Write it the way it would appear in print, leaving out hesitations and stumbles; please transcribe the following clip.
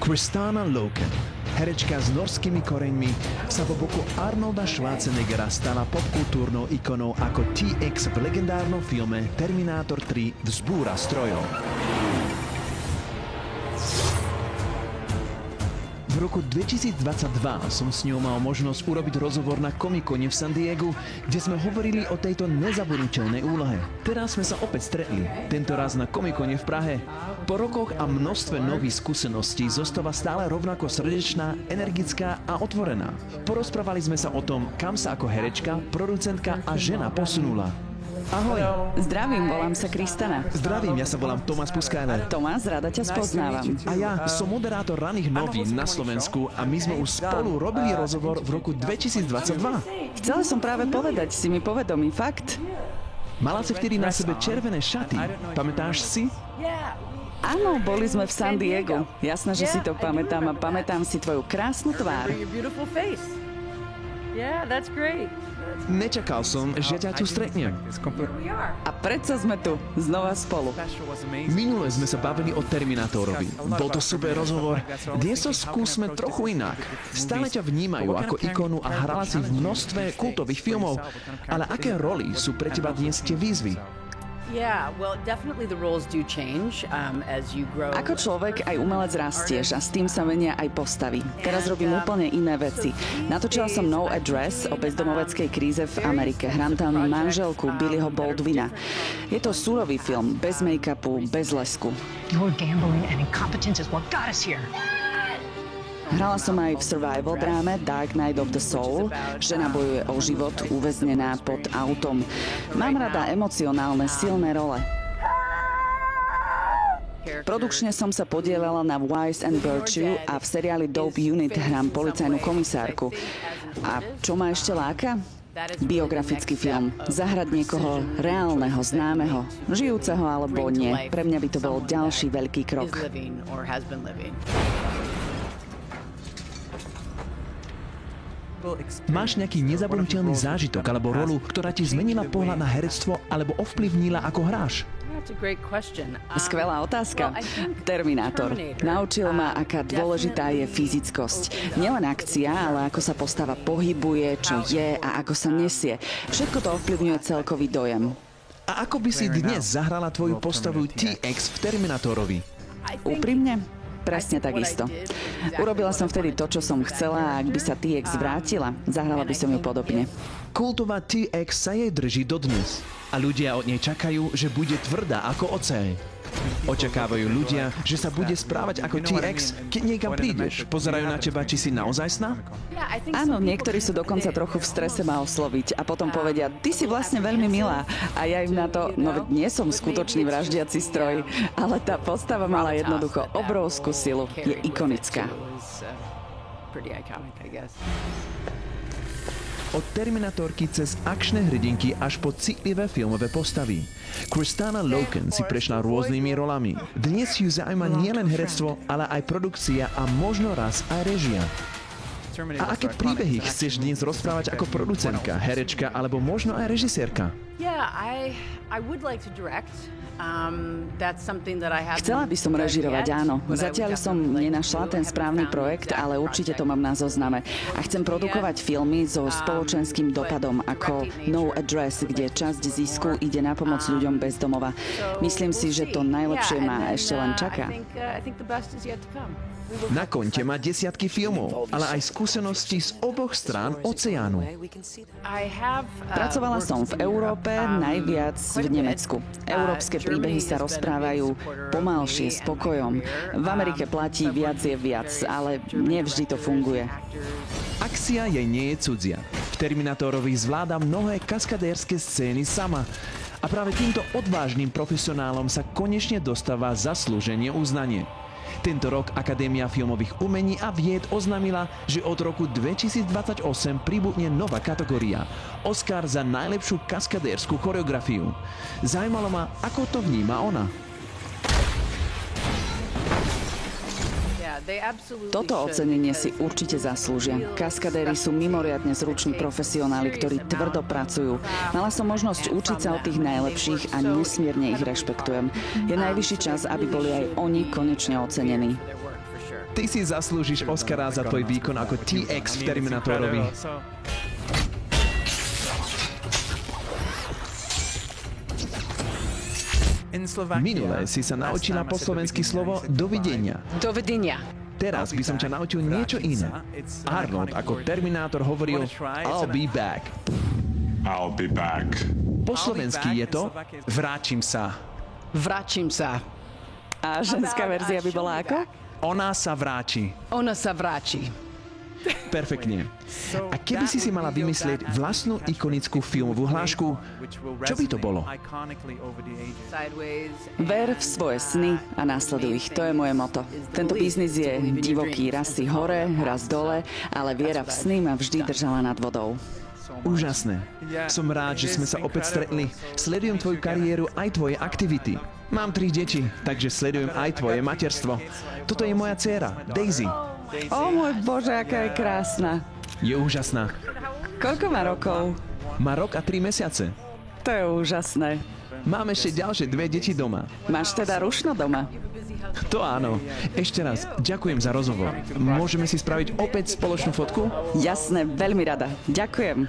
Kristanna Loken, herečka s norskými koreňmi, sa po boku Arnolda Schwarzeneggera stala popkultúrnou ikonou ako T-X v legendárnom filme Terminátor 3 Vzbúra strojov. V roku 2022 som s ňou mal možnosť urobiť rozhovor na Comic-Cone v San Diegu, kde sme hovorili o tejto nezabudnuteľnej úlohe. Teraz sme sa opäť stretli, tento raz na Comic-Cone v Prahe. Po rokoch a množstve nových skúseností zostáva stále rovnako srdečná, energická a otvorená. Porozprávali sme sa o tom, kam sa ako herečka, producentka a žena posunula. Ahoj. Zdravím, volám sa Kristanna. Zdravím, ja sa volám Tomás Puskajler. Tomás, rada ťa spoznávam. A ja som moderátor Ranných novín na Slovensku a my sme už spolu robili rozhovor v roku 2022. Chcela som práve povedať, si mi povedomý fakt. Mala si vtedy na sebe červené šaty. Pamätáš si? Áno, boli sme v San Diego. Jasné, že si to pamätám a pamätám si tvoju krásnu tvár. Nečakal som, že ťa tu stretnem. A predsa sme tu, znova spolu. Minule sme sa bavili o Terminátorovi. Bol to super rozhovor. Dnes to skúsme trochu inak. Stále ťa vnímajú ako ikonu a hrala si v množstve kultových filmov. Ale aké roli sú pre teba dnes tie výzvy? Ako človek aj umelec rastieš a s tým sa menia aj postavy. Teraz robím úplne iné veci. Natočila som No Address o bezdomoveckej kríze v Amerike. Hrám tam manželku Billyho Baldwina. Je to surový film, bez make-upu, bez lesku. Your gambling and incompetence is what got us here. Hrala som aj v survival dráme Dark Night of the Soul. Žena bojuje o život, uväznená pod autom. Mám rada emocionálne, silné role. Produkčne som sa podielala na Wise and Virtue a v seriáli Dope Unit hrám policajnú komisárku. A čo ma ešte láka? Biografický film. Zahrať niekoho reálneho, známeho, žijúceho alebo nie. Pre mňa by to bol ďalší veľký krok. Máš nejaký nezabudnuteľný zážitok alebo rolu, ktorá ti zmenila pohľad na herectvo alebo ovplyvnila, ako hráš? Skvelá otázka. Terminátor. Naučil ma, aká dôležitá je fyzickosť. Nielen akcia, ale ako sa postava pohybuje, čo je a ako sa nesie. Všetko to ovplyvňuje celkový dojem. A ako by si dnes zahrala tvoju postavu T-X v Terminátorovi? Úprimne? Presne takisto. Urobila som vtedy to, čo som chcela a ak by sa T-X vrátila, zahrala by som ju podobne. Kultová T-X sa jej drží dodnes. A ľudia od nej čakajú, že bude tvrdá ako oceľ. Očakávajú ľudia, že sa bude správať ako T-X, keď niekam prídeš. Pozerajú na teba, či si naozajstná? Áno, niektorí sú dokonca trochu v strese ma osloviť a potom povedia, ty si vlastne veľmi milá. A ja im na to, no veď nie som skutočný vraždiaci stroj, ale tá postava mala jednoducho obrovskú silu. Je ikonická. Od Terminátorky cez akčné hrdinky až po citlivé filmové postavy. Kristanna Loken si prešla rôznymi rolami. Dnes ju zaujíma nielen herectvo, ale aj produkcia a možno raz aj režia. A aké príbehy chceš dnes rozprávať ako producentka, herečka alebo možno aj režisérka? Chcela by som režirovať, áno. Zatiaľ som nenašla ten správny projekt, ale určite to mám na zozname. A chcem produkovať filmy so spoločenským dopadom, ako No Address, kde časť zisku ide na pomoc ľuďom bez domova. Myslím si, že to najlepšie ma ešte len čaká. Na konte má desiatky filmov, ale aj skúsenosti z oboch strán oceánu. Pracovala som v Európe, najviac v Nemecku. Európske príbehy sa rozprávajú pomalšie, s pokojom. V Amerike platí viac je viac, ale nevždy to funguje. Akcia jej nie je cudzia. V Terminátorovi zvláda mnohé kaskadérske scény sama. A práve týmto odvážnym profesionálom sa konečne dostáva zaslúženie uznanie. Tento rok Akadémia filmových umení a vied oznámila, že od roku 2028 pribudne nová kategória – Oscar za najlepšiu kaskadérskú choreografiu. Zajímalo ma, ako to vníma ona. Toto ocenenie si určite zaslúžia. Kaskadéri sú mimoriadne zruční profesionáli, ktorí tvrdo pracujú. Mala som možnosť učiť sa od tých najlepších a nesmierne ich rešpektujem. Je najvyšší čas, aby boli aj oni konečne ocenení. Ty si zaslúžiš Oscara za tvoj výkon ako TX v Terminátorovi. Minule si sa naučila po slovensky slovo dovidenia. Dovidenia. Teraz by som ťa naučil niečo iné. Arnold ako Terminátor hovoril I'll be back. I'll be back. Po slovensky je to vrátim sa. Vrátim sa. A ženská verzia by bola ako? Ona sa vráti. Ona sa vráti. Perfektne. A keby si mala vymyslieť vlastnú ikonickú filmovú hlášku, čo by to bolo? Ver v svoje sny a následuj ich. To je moje moto. Tento biznis je divoký. Raz si hore, raz dole, ale viera v sny ma vždy držala nad vodou. Úžasné. Som rád, že sme sa opäť stretli. Sledujem tvoju kariéru aj tvoje aktivity. Mám 3 deti, takže sledujem aj tvoje materstvo. Toto je moja dcéra, Daisy. O môj Bože, aká je krásna. Je úžasná. Koľko má rokov? Má rok a 3 mesiace. To je úžasné. Mám ešte ďalšie 2 deti doma. Máš teda rušno doma? To áno. Ešte raz, ďakujem za rozhovor. Môžeme si spraviť opäť spoločnú fotku? Jasné, veľmi rada. Ďakujem.